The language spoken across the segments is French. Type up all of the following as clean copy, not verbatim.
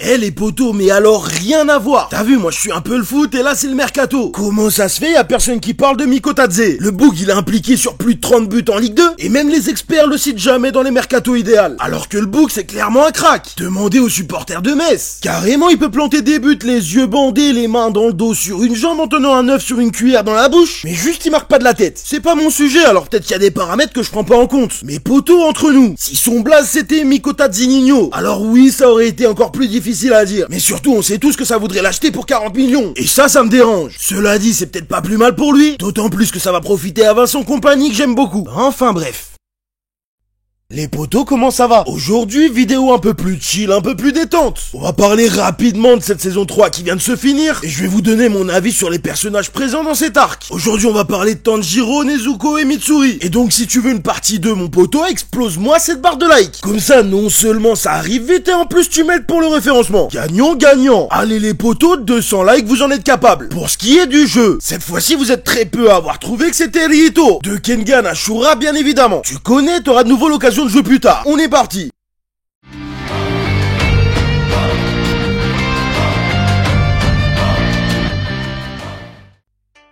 Eh les potos, mais alors rien à voir. T'as vu, moi je suis un peu le foot et là c'est le mercato. Comment ça se fait, y'a personne qui parle de Mikotadze? Le Boug il est impliqué sur plus de 30 buts en Ligue 2 et même les experts le citent jamais dans les mercatos idéal. Alors que le Boug c'est clairement un crack. Demandez aux supporters de Metz. Carrément il peut planter des buts les yeux bandés, les mains dans le dos sur une jambe en tenant un œuf sur une cuillère dans la bouche. Mais juste il marque pas de la tête. C'est pas mon sujet, alors peut-être qu'il y a des paramètres que je prends pas en compte. Mais potos, entre nous, si son blaze c'était Mikotadze Nino, alors oui ça aurait été encore plus difficile à dire, mais surtout on sait tous que ça voudrait l'acheter pour 40 millions, et ça me dérange. Cela dit, c'est peut-être pas plus mal pour lui, d'autant plus que ça va profiter à Vincent Kompany que j'aime beaucoup. Enfin bref. Les potos, comment ça va? Aujourd'hui, vidéo un peu plus chill, un peu plus détente. On va parler rapidement de cette saison 3 qui vient de se finir, et je vais vous donner mon avis sur les personnages présents dans cet arc. Aujourd'hui, on va parler de Tanjiro, Nezuko et Mitsuri. Et donc, si tu veux une partie 2, mon poteau, explose-moi cette barre de like. Comme ça, non seulement ça arrive vite, et en plus tu m'aides pour le référencement. Gagnant, gagnant. Allez les potos, 200 likes, vous en êtes capables. Pour ce qui est du jeu, cette fois-ci, vous êtes très peu à avoir trouvé que c'était Rito. De Kengan à Shura, bien évidemment. Tu connais, t'auras de nouveau l'occasion de jouer plus tard. On est parti.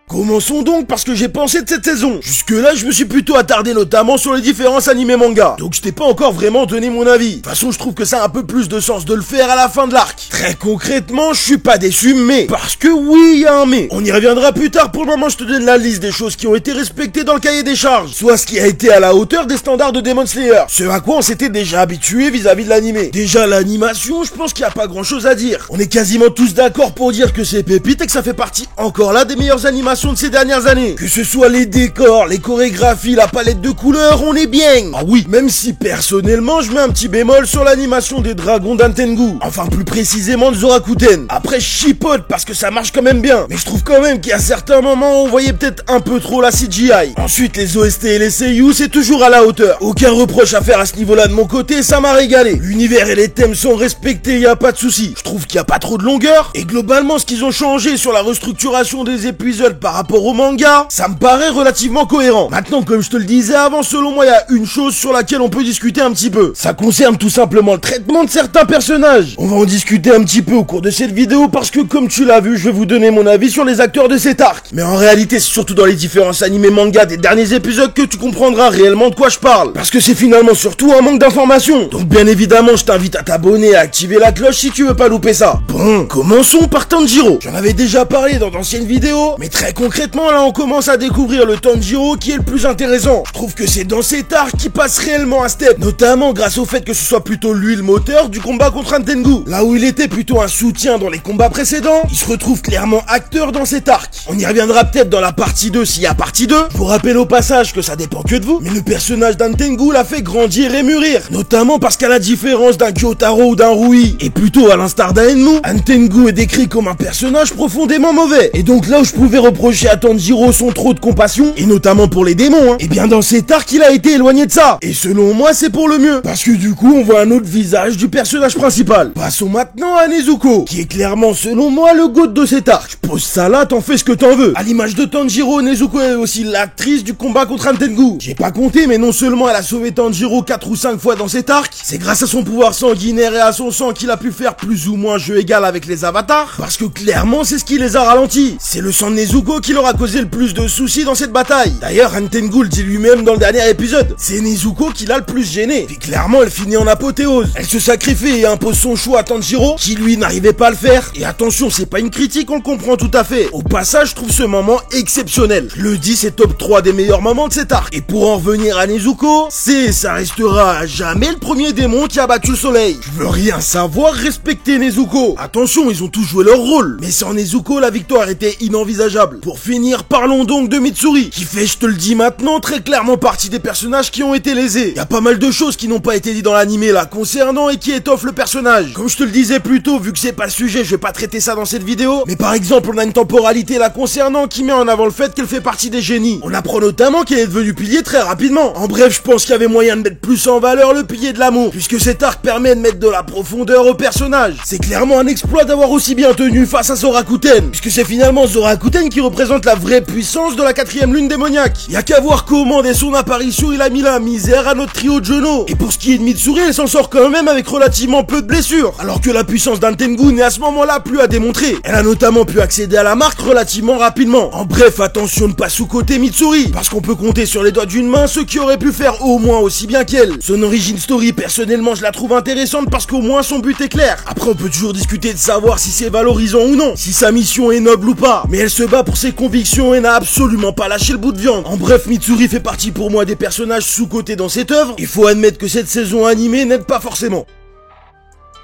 Commençons donc par ce que j'ai pensé de cette saison. Jusque là, je me suis plutôt attardé notamment sur les différents animés manga. Donc je t'ai pas encore vraiment donné mon avis. De toute façon, je trouve que ça a un peu plus de sens de le faire à la fin de l'arc. Très concrètement, je suis pas déçu, mais... Parce que oui, il y a un mais. On y reviendra plus tard. Pour le moment, je te donne la liste des choses qui ont été respectées dans le cahier des charges. Soit ce qui a été à la hauteur des standards de Demon Slayer. Ce à quoi on s'était déjà habitué vis-à-vis de l'animé. Déjà, l'animation, je pense qu'il y a pas grand chose à dire. On est quasiment tous d'accord pour dire que c'est pépite et que ça fait partie encore là des meilleures animations de ces dernières années. Que ce soit les décors, les chorégraphies, la palette de couleurs, on est bien. Ah oui, même si personnellement je mets un petit bémol sur l'animation des dragons d'Antengu. Enfin plus précisément de Zorakuten. Après je chipote parce que ça marche quand même bien. Mais je trouve quand même qu'il y a certains moments où on voyait peut-être un peu trop la CGI. Ensuite les OST et les seiyuu c'est toujours à la hauteur. Aucun reproche à faire à ce niveau-là de mon côté, ça m'a régalé. L'univers et les thèmes sont respectés, y a pas de souci. Je trouve qu'il y a pas trop de longueur. Et globalement ce qu'ils ont changé sur la restructuration des épisodes par rapport au manga, ça me paraît relativement cohérent. Maintenant, comme je te le disais avant, selon moi, il y a une chose sur laquelle on peut discuter un petit peu. Ça concerne tout simplement le traitement de certains personnages. On va en discuter un petit peu au cours de cette vidéo parce que, comme tu l'as vu, je vais vous donner mon avis sur les acteurs de cet arc. Mais en réalité, c'est surtout dans les différents animés manga des derniers épisodes que tu comprendras réellement de quoi je parle. Parce que c'est finalement surtout un manque d'informations. Donc bien évidemment, je t'invite à t'abonner et à activer la cloche si tu veux pas louper ça. Bon, commençons par Tanjiro. J'en avais déjà parlé dans d'anciennes vidéos, mais très concrètement, là on commence à découvrir le Tanjiro qui est le plus intéressant. Je trouve que c'est dans cet arc qui passe réellement un step, notamment grâce au fait que ce soit plutôt lui le moteur du combat contre Antengu. Là où il était plutôt un soutien dans les combats précédents, il se retrouve clairement acteur dans cet arc. On y reviendra peut-être dans la partie 2 s'il y a partie 2. Je vous rappelle au passage que ça dépend que de vous, mais le personnage d'Antengu l'a fait grandir et mûrir, notamment parce qu'à la différence d'un Gyotaro ou d'un Rui, et plutôt à l'instar d'un Enmu, Antengu est décrit comme un personnage profondément mauvais. Et donc là où je pouvais reprocher à Tanjiro son trop de compassion, et notamment pour les démons, et bien dans cet arc il a été éloigné de ça. Et selon moi c'est pour le mieux, parce que du coup on voit un autre visage du personnage principal. Passons maintenant à Nezuko, qui est clairement selon moi le GOAT de cet arc. Je pose ça là, t'en fais ce que t'en veux. À l'image de Tanjiro, Nezuko est aussi l'actrice du combat contre Antengu. J'ai pas compté, mais non seulement elle a sauvé Tanjiro 4 ou 5 fois dans cet arc, c'est grâce à son pouvoir sanguinaire et à son sang qu'il a pu faire plus ou moins jeu égal avec les avatars, parce que clairement c'est ce qui les a ralentis. C'est le sang de Nezuko qui leur a causé le plus de soucis dans cette bataille. D'ailleurs, Antengu le dit lui-même dans le dernier épisode, c'est Nezuko qui l'a le plus gêné. Puis clairement, elle finit en apothéose. Elle se sacrifie et impose son choix à Tanjiro, qui lui n'arrivait pas à le faire. Et attention, c'est pas une critique, on le comprend tout à fait. Au passage, je trouve ce moment exceptionnel. Je le dis, c'est top 3 des meilleurs moments de cet arc. Et pour en revenir à Nezuko, ça restera à jamais le premier démon qui a battu le soleil. Je veux rien savoir, respecter Nezuko. Attention, ils ont tous joué leur rôle. Mais sans Nezuko, la victoire était inenvisageable. Pour finir, parlons donc de Mitsuri, qui fait, je te le dis maintenant, très clairement partie des personnages qui ont été lésés. Y a pas mal de choses qui n'ont pas été dites dans l'animé là concernant et qui étoffent le personnage. Comme je te le disais plus tôt, vu que c'est pas le sujet, je vais pas traiter ça dans cette vidéo, mais par exemple on a une temporalité là concernant qui met en avant le fait qu'elle fait partie des génies. On apprend notamment qu'elle est devenue pilier très rapidement. En bref, je pense qu'il y avait moyen de mettre plus en valeur le pilier de l'amour, puisque cet arc permet de mettre de la profondeur au personnage. C'est clairement un exploit d'avoir aussi bien tenu face à Zorakuten, puisque c'est finalement Zorakuten qui représente représente la vraie puissance de la 4ème lune démoniaque. Y a qu'à voir comment dès son apparition il a mis la misère à notre trio de Jono. Et pour ce qui est de Mitsuri, elle s'en sort quand même avec relativement peu de blessures. Alors que la puissance d'un Tengu n'est à ce moment-là plus à démontrer. Elle a notamment pu accéder à la marque relativement rapidement. En bref, attention de pas sous-coter Mitsuri, parce qu'on peut compter sur les doigts d'une main ceux qui auraient pu faire au moins aussi bien qu'elle. Son origin story, personnellement, je la trouve intéressante parce qu'au moins son but est clair. Après, on peut toujours discuter de savoir si c'est valorisant ou non, si sa mission est noble ou pas, mais elle se bat pour ses convictions et n'a absolument pas lâché le bout de viande. En bref, Mitsuri fait partie pour moi des personnages sous-cotés dans cette œuvre. Il faut admettre que cette saison animée n'aide pas forcément.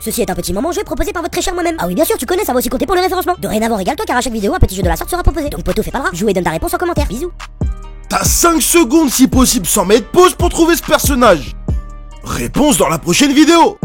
Ceci est un petit moment joué proposé par votre très cher moi-même. Ah oui, bien sûr, tu connais, ça va aussi compter pour le référencement. Dorénavant, régale-toi car à chaque vidéo, un petit jeu de la sorte sera proposé. Donc poto, fais pas le rat, joue et donne ta réponse en commentaire. Bisous. T'as 5 secondes si possible sans mettre pause pour trouver ce personnage. Réponse dans la prochaine vidéo.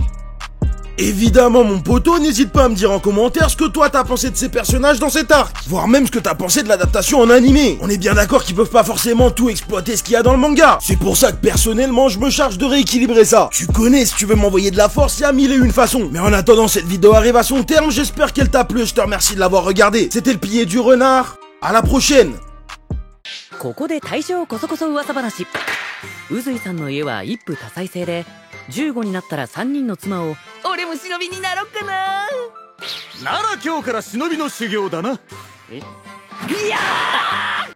Évidemment mon poteau, n'hésite pas à me dire en commentaire ce que toi t'as pensé de ces personnages dans cet arc, voire même ce que t'as pensé de l'adaptation en animé. On est bien d'accord qu'ils peuvent pas forcément tout exploiter ce qu'il y a dans le manga. C'est pour ça que personnellement je me charge de rééquilibrer ça. Tu connais, si tu veux m'envoyer de la force, il y a 1001 façons. Mais en attendant, cette vidéo arrive à son terme, j'espère qu'elle t'a plu et je te remercie de l'avoir regardé. C'était le pilier du renard, à la prochaine. ここで大正こそこそ噂話。宇髄さんの家は一夫多妻制で、15になったら3人の妻を。俺も忍びになろっかな。なら今日から忍びの修行だな。いやー